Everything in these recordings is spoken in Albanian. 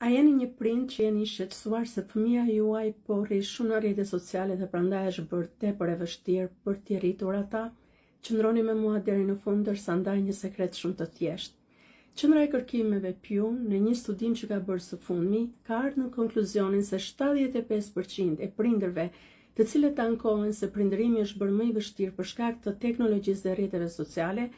A jeni një prind që jeni shqetësuar se fëmia juaj po rri shumë në rrjete sociale dhe prandaj është bërë tepër e vështirë për t'i rritur ata? Qëndroni me mua deri në fund ndërsa ndaj një sekret shumë të thjeshtë. Qendra e kërkimeve Pew në një studim që ka bërë së fundmi ka ardhur në konkluzionin se 75% e prindërve të cilët ankohen se prindërimi është bërë më i vështirë për shkak të teknologjisë dhe rrjeteve sociale,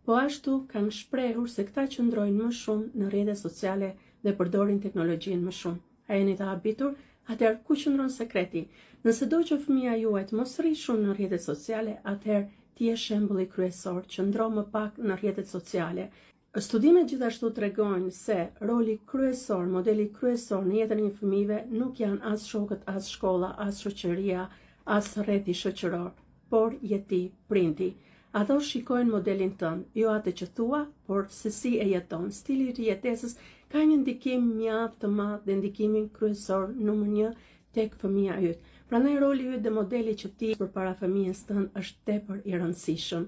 po ashtu kanë shprehur se këta qëndrojnë më shumë në rrjete sociale dhe përdorin teknologjinë më shumë. A jeni të habitur? Atëherë ku qëndron sekreti? Nëse do që fëmia juaj të mos rri shumë në rrjetet sociale, atëherë ti je shembulli kryesor, qëndro më pak në rrjetet sociale. Studimet gjithashtu tregojnë se roli kryesor, modeli kryesor në jetën e një fëmijëve nuk janë as shokët, as shkolla, as shoqëria, as rrjeti shoqëror, por je ti, prindi. Ato shikojnë modelin tënd, jo atë që thua, por se si e jeton. Stili i jetesës ka një ndikim mjaft të madh dhe ndikimin kryesor numër 1 tek fëmia yt. Prandaj roli yt dhe modeli që ti përpara fëmijës tënd është tepër i rëndësishëm.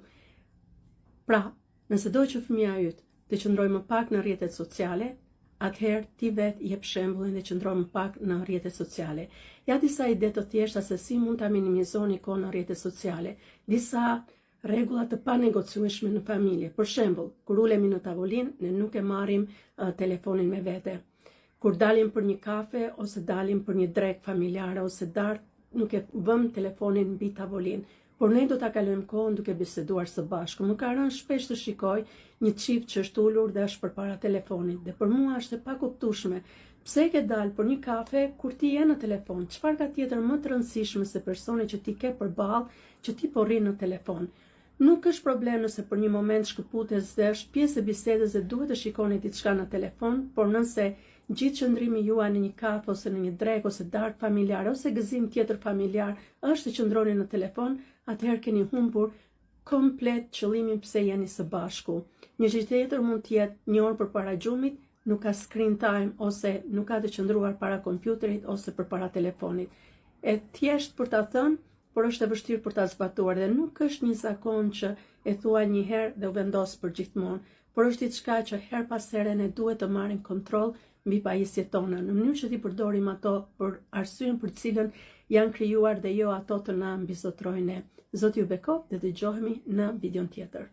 Pra, nëse do që fëmia yt të qëndrojë më pak në rrjetet sociale, atëherë ti vetë jep shembullin dhe qëndro më pak në rrjetet sociale. Ja disa ide të thjeshta se si mund ta minimizoni kohën në rrjetet sociale. Disa rregulla të panegociueshme në familje. Për shembull, kur ulemi në tavolinë, ne nuk e marrim telefonin me vete. Kur dalim për një kafe ose dalim për një drekë familjare ose darkë, nuk e vëmë telefonin mbi tavolinë. Por ne do ta kalojmë kohën duke biseduar së bashku. Më ka rënë shpesh të shikoj një çift që është ulur dhe është përpara telefonit dhe për mua është e pakuptueshme. Pse ke dalë për një kafe kur ti je në telefon? Çfarë ka tjetër më të rëndësishme se personi që ti ke përballë, që ti po rri në telefon? Nuk është problem nëse për një moment shkëputes dhe është pjesë e bisedës dhe duhet të shikoni diçka në telefon, por nëse gjithë qëndrimi juaj në një kafe ose në një drekë ose darkë familjare ose gëzim tjetër familjar është të qëndroni në telefon, atëherë keni humbur komplet qëllimin pse jeni së bashku. Një gjë tjetër mund të jetë një orë përpara gjumit, nuk ka screen time ose nuk ka të qëndruar para kompjuterit ose përpara telefonit. E thjesht për ta thënë, por është e vështirë për ta zbatuar dhe nuk është një zakon që e thua një herë dhe u vendos për gjithmonë, por është diçka që her pas here ne duhet të marrim kontroll mbi pajisjet tona, në mënyrë që ti përdorim ato për arsyen për cilën janë krijuar dhe jo ato të na mbizotrojnë ne. Zoti ju bekov dhe dëgjohemi në videon tjetër.